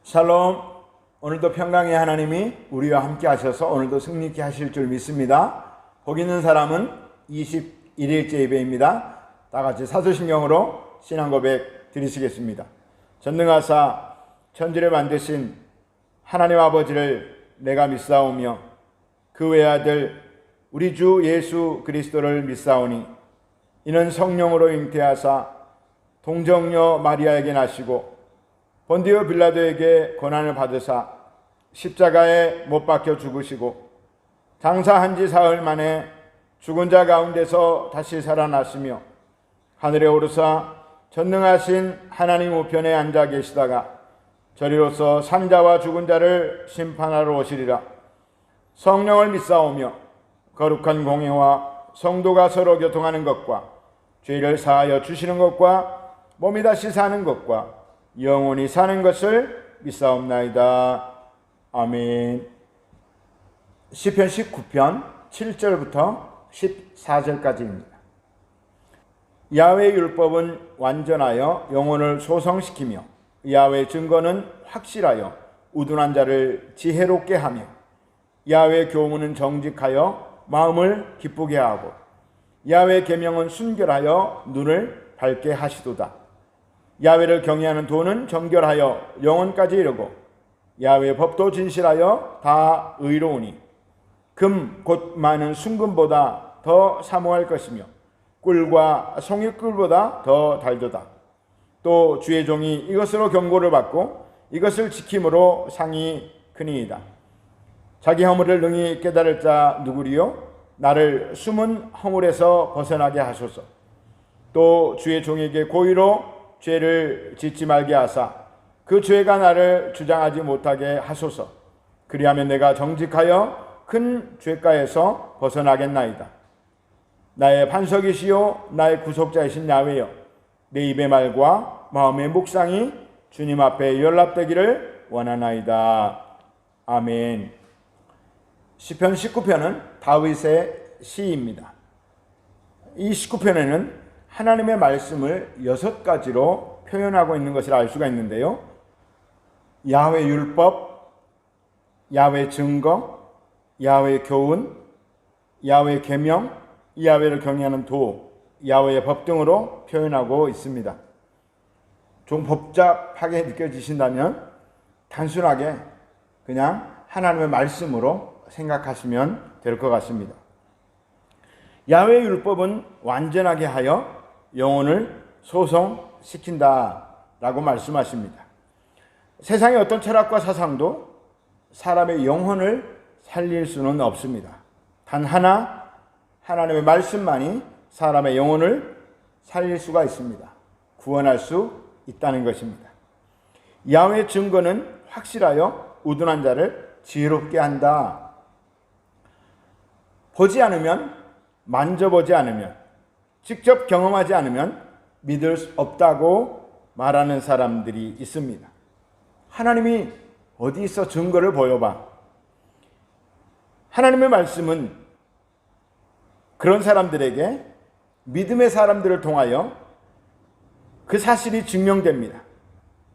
샬롬. 오늘도 평강의 하나님이 우리와 함께 하셔서 오늘도 승리케 하실 줄 믿습니다. 복 있는 사람은 21일째 예배입니다. 다 같이 사도신경으로 신앙 고백 드리시겠습니다. 전능하사 천지를 만드신 하나님 아버지를 내가 믿사오며 그 외아들 우리 주 예수 그리스도를 믿사오니 이는 성령으로 잉태하사 동정녀 마리아에게 나시고 본디오 빌라도에게 고난을 받으사 십자가에 못 박혀 죽으시고 장사한 지 사흘 만에 죽은 자 가운데서 다시 살아났으며 하늘에 오르사 전능하신 하나님 우편에 앉아 계시다가 저리로서 산자와 죽은 자를 심판하러 오시리라. 성령을 믿사오며 거룩한 공회와 성도가 서로 교통하는 것과 죄를 사하여 주시는 것과 몸이 다시 사는 것과 영원히 사는 것을 믿사옵나이다. 아멘. 시편 19편 7절부터 14절까지입니다. 야훼의 율법은 완전하여 영혼을 소성시키며 야훼의 증거는 확실하여 우둔한 자를 지혜롭게 하며 야훼의 교훈은 정직하여 마음을 기쁘게 하고 야훼의 계명은 순결하여 눈을 밝게 하시도다. 야훼를 경외하는 도는 정결하여 영혼까지 이르고 야훼의 법도 진실하여 다 의로우니 금 곧 많은 순금보다 더 사모할 것이며 꿀과 송이꿀보다 더 달도다. 또 주의 종이 이것으로 경고를 받고 이것을 지킴으로 상이 크니이다. 자기 허물을 능히 깨달을 자 누구리요? 나를 숨은 허물에서 벗어나게 하소서. 또 주의 종에게 고의로 죄를 짓지 말게 하사 그 죄가 나를 주장하지 못하게 하소서. 그리하면 내가 정직하여 큰 죄가에서 벗어나겠나이다. 나의 반석이시요 나의 구속자이신 야훼여, 내 입의 말과 마음의 묵상이 주님 앞에 연락되기를 원하나이다. 아멘. 시편 19편은 다윗의 시입니다. 이 19편에는 하나님의 말씀을 6가지로 표현하고 있는 것을 알 수가 있는데요. 야훼 율법, 야훼 증거, 야훼 교훈, 야훼 계명, 야훼를 경외하는 도, 야훼의 법 등으로 표현하고 있습니다. 좀 복잡하게 느껴지신다면 단순하게 그냥 하나님의 말씀으로 생각하시면 될 것 같습니다. 야훼의 율법은 완전하게 하여 영혼을 소성시킨다라고 말씀하십니다. 세상의 어떤 철학과 사상도 사람의 영혼을 살릴 수는 없습니다. 단 하나 하나님의 말씀만이 사람의 영혼을 살릴 수가 있습니다. 구원할 수 있다는 것입니다. 야훼의 증거는 확실하여 우둔한 자를 지혜롭게 한다. 보지 않으면, 만져보지 않으면, 직접 경험하지 않으면 믿을 수 없다고 말하는 사람들이 있습니다. 하나님이 어디서 증거를 보여봐. 하나님의 말씀은 그런 사람들에게 믿음의 사람들을 통하여 그 사실이 증명됩니다.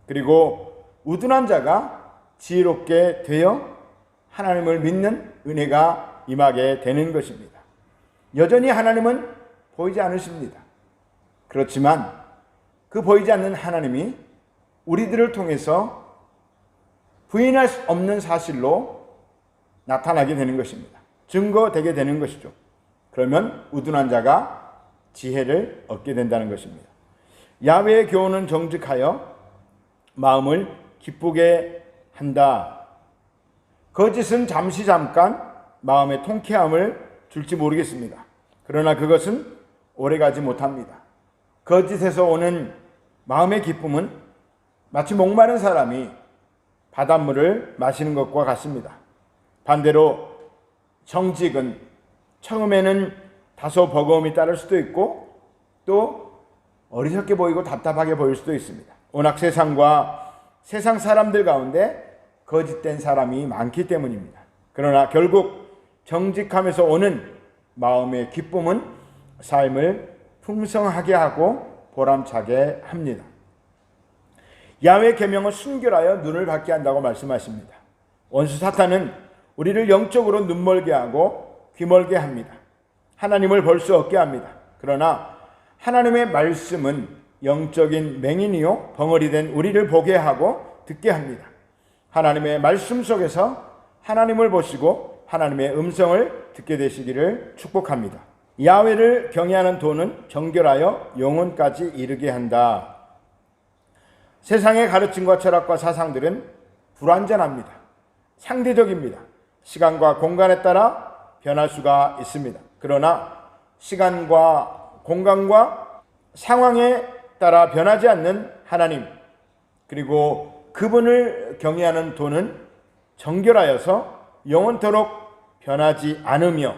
그리고 우둔한 자가 지혜롭게 되어 하나님을 믿는 은혜가 임하게 되는 것입니다. 여전히 하나님은 보이지 않으십니다. 그렇지만 그 보이지 않는 하나님이 우리들을 통해서 부인할 수 없는 사실로 나타나게 되는 것입니다. 증거되게 되는 것이죠. 그러면 우둔한 자가 지혜를 얻게 된다는 것입니다. 야훼의 교훈은 정직하여 마음을 기쁘게 한다. 거짓은 잠깐 마음의 통쾌함을 줄지 모르겠습니다. 그러나 그것은 오래가지 못합니다. 거짓에서 오는 마음의 기쁨은 마치 목마른 사람이 바닷물을 마시는 것과 같습니다. 반대로 정직은 처음에는 다소 버거움이 따를 수도 있고 또 어리석게 보이고 답답하게 보일 수도 있습니다. 워낙 세상과 세상 사람들 가운데 거짓된 사람이 많기 때문입니다. 그러나 결국 정직함에서 오는 마음의 기쁨은 삶을 풍성하게 하고 보람차게 합니다. 야훼 계명은 순결하여 눈을 밝게 한다고 말씀하십니다. 원수 사탄은 우리를 영적으로 눈멀게 하고 귀멀게 합니다. 하나님을 볼 수 없게 합니다. 그러나 하나님의 말씀은 영적인 맹인이요 벙어리 된 우리를 보게 하고 듣게 합니다. 하나님의 말씀 속에서 하나님을 보시고 하나님의 음성을 듣게 되시기를 축복합니다. 야훼를 경외하는 도는 정결하여 영혼까지 이르게 한다. 세상의 가르침과 철학과 사상들은 불완전합니다. 상대적입니다. 시간과 공간에 따라 변할 수가 있습니다. 그러나 시간과 공간과 상황에 따라 변하지 않는 하나님, 그리고 그분을 경외하는 도는 정결하여서 영원토록 변하지 않으며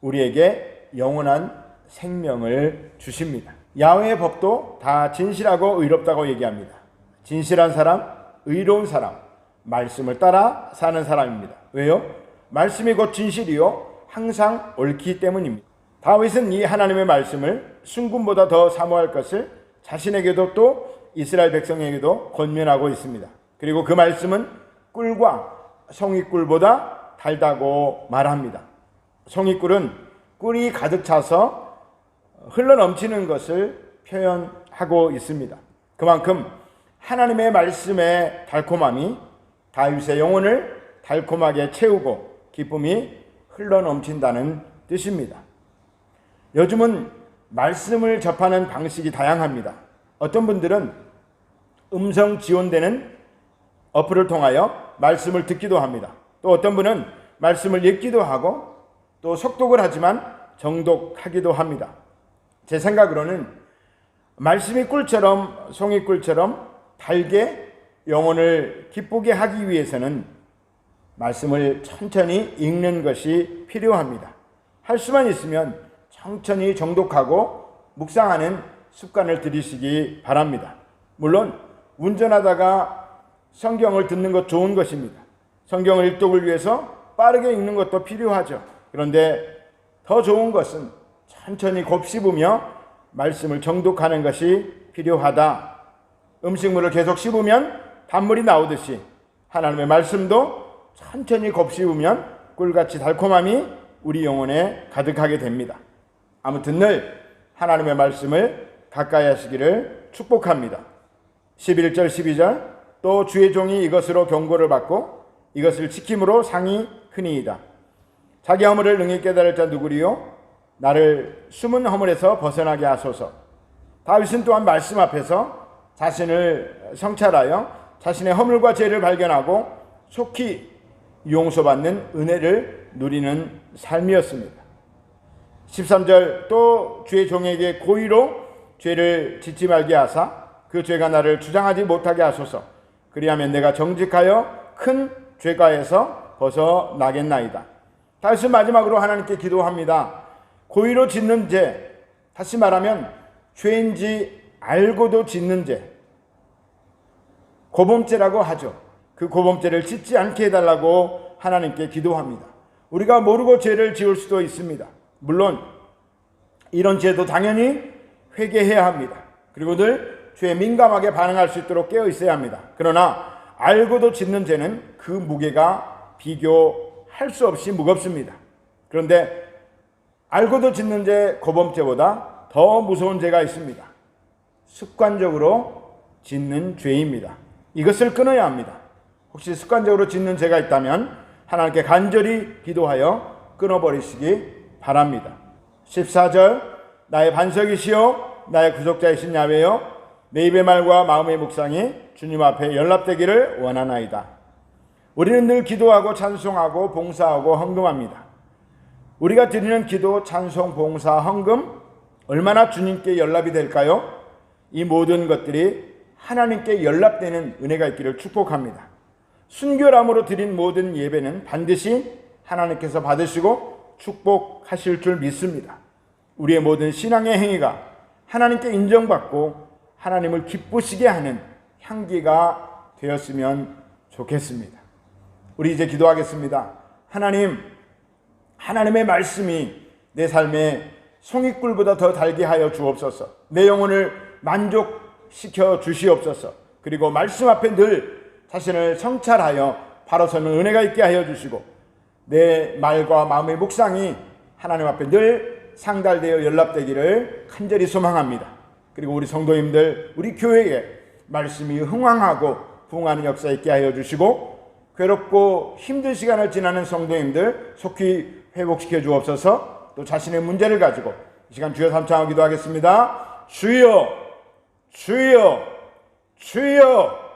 우리에게 영원한 생명을 주십니다. 야훼의 법도 다 진실하고 의롭다고 얘기합니다. 진실한 사람, 의로운 사람, 말씀을 따라 사는 사람입니다. 왜요? 말씀이 곧 진실이요 항상 옳기 때문입니다. 다윗은 이 하나님의 말씀을 순금보다 더 사모할 것을 자신에게도 또 이스라엘 백성에게도 권면하고 있습니다. 그리고 그 말씀은 꿀과 송이꿀보다 달다고 말합니다. 송이꿀은 꿀이 가득 차서 흘러넘치는 것을 표현하고 있습니다. 그만큼 하나님의 말씀의 달콤함이 다윗의 영혼을 달콤하게 채우고 기쁨이 흘러넘친다는 뜻입니다. 요즘은 말씀을 접하는 방식이 다양합니다. 어떤 분들은 음성 지원되는 어플을 통하여 말씀을 듣기도 합니다. 또 어떤 분은 말씀을 읽기도 하고 또 속독을 하지만 정독하기도 합니다. 제 생각으로는 말씀이 꿀처럼 송이꿀처럼 달게 영혼을 기쁘게 하기 위해서는 말씀을 천천히 읽는 것이 필요합니다. 할 수만 있으면 천천히 정독하고 묵상하는 습관을 들이시기 바랍니다. 물론 운전하다가 성경을 듣는 것 좋은 것입니다. 성경을 읽독을 위해서 빠르게 읽는 것도 필요하죠. 그런데 더 좋은 것은 천천히 곱씹으며 말씀을 정독하는 것이 필요하다. 음식물을 계속 씹으면 단물이 나오듯이 하나님의 말씀도 천천히 곱씹으면 꿀같이 달콤함이 우리 영혼에 가득하게 됩니다. 아무튼 늘 하나님의 말씀을 가까이 하시기를 축복합니다. 11절 12절 또 주의 종이 이것으로 경고를 받고 이것을 지킴으로 상이 크니이다. 자기 허물을 능히 깨달을 자 누구리요? 나를 숨은 허물에서 벗어나게 하소서. 다윗은 또한 말씀 앞에서 자신을 성찰하여 자신의 허물과 죄를 발견하고 속히 용서받는 은혜를 누리는 삶이었습니다. 13절 또 주의 종에게 고의로 죄를 짓지 말게 하사 그 죄가 나를 주장하지 못하게 하소서. 그리하면 내가 정직하여 큰 죄가에서 벗어나겠나이다. 다윗은 마지막으로 하나님께 기도합니다. 고의로 짓는 죄, 다시 말하면 죄인지 알고도 짓는 죄, 고범죄라고 하죠. 그 고범죄를 짓지 않게 해달라고 하나님께 기도합니다. 우리가 모르고 죄를 지을 수도 있습니다. 물론 이런 죄도 당연히 회개해야 합니다. 그리고 늘 죄에 민감하게 반응할 수 있도록 깨어 있어야 합니다. 그러나 알고도 짓는 죄는 그 무게가 비교할 수 없이 무겁습니다. 그런데 알고도 짓는 죄, 고범죄보다 더 무서운 죄가 있습니다. 습관적으로 짓는 죄입니다. 이것을 끊어야 합니다. 혹시 습관적으로 짓는 죄가 있다면 하나님께 간절히 기도하여 끊어버리시기 바랍니다. 14절 나의 반석이시여 나의 구속자이신 야훼여 내 입의 말과 마음의 묵상이 주님 앞에 연락되기를 원하나이다. 우리는 늘 기도하고 찬송하고 봉사하고 헌금합니다. 우리가 드리는 기도, 찬송, 봉사, 헌금 얼마나 주님께 연락이 될까요? 이 모든 것들이 하나님께 연락되는 은혜가 있기를 축복합니다. 순결함으로 드린 모든 예배는 반드시 하나님께서 받으시고 축복하실 줄 믿습니다. 우리의 모든 신앙의 행위가 하나님께 인정받고 하나님을 기쁘시게 하는 향기가 되었으면 좋겠습니다. 우리 이제 기도하겠습니다. 하나님의 말씀이 내 삶에 송이꿀보다 더 달게 하여 주옵소서. 내 영혼을 만족시켜 주시옵소서. 그리고 말씀 앞에 늘 자신을 성찰하여 바로 서는 은혜가 있게 하여 주시고 내 말과 마음의 묵상이 하나님 앞에 늘 상달되어 연락되기를 간절히 소망합니다. 그리고 우리 성도님들, 우리 교회에 말씀이 흥왕하고 부흥하는 역사 있게 하여 주시고 괴롭고 힘든 시간을 지나는 성도님들 속히 회복시켜 주옵소서. 또 자신의 문제를 가지고 이 시간 주여 삼창하고 기도하겠습니다. 주여, 주여, 주여.